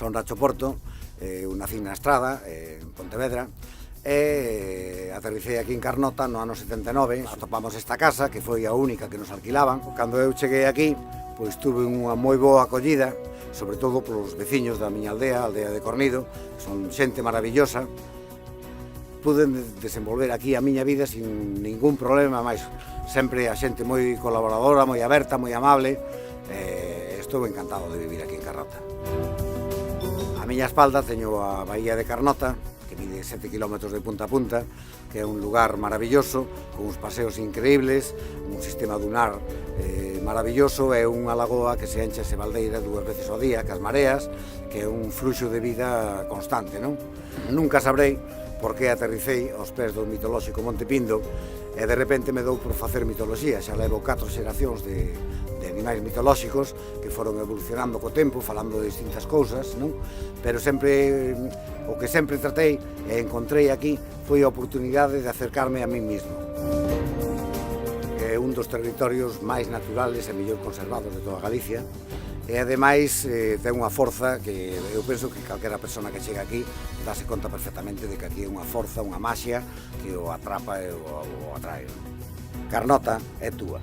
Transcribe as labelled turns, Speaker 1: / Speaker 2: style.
Speaker 1: Son Racho Porto, eu nacín na Estrada, en Pontevedra, e aterricei aquí en Carnota no ano 79. Atopamos esta casa, que foi a única que nos alquilaban. Cando eu cheguei aquí, pois tuve unha moi boa acollida, sobre todo polos veciños da miña aldea, a aldea de Cornido, son xente maravillosa. Pude desenvolver aquí a miña vida sin ningún problema, máis sempre a xente moi colaboradora, moi aberta, moi amable. Estou encantado de vivir aquí en Carnota. A miña espalda teño a Bahía de Carnota, que mide 7 km de punta a punta, que é un lugar maravilloso, con uns paseos increíbles, un sistema dunar maravilloso e unha lagoa que se enche se baldeira 2 veces ao día, cas mareas, que é un fluxo de vida constante, non? Nunca sabrei por que aterricei aos pés do mitolóxico Monte Pindo e de repente me dou por facer mitoloxía. Xa levo 4 xeracións de animais mitolóxicos que foron evolucionando co tempo, falando de distintas cousas, non? Pero sempre, o que sempre tratei e encontrei aquí foi a oportunidade de acercarme a mí mismo. É un dos territorios máis naturales e mellor conservados de toda Galicia e ademais ten unha forza que eu penso que calquera persona que chega aquí dáse conta perfectamente de que aquí é unha forza, unha maxia que o atrapa e o atrae. Carnota é túa.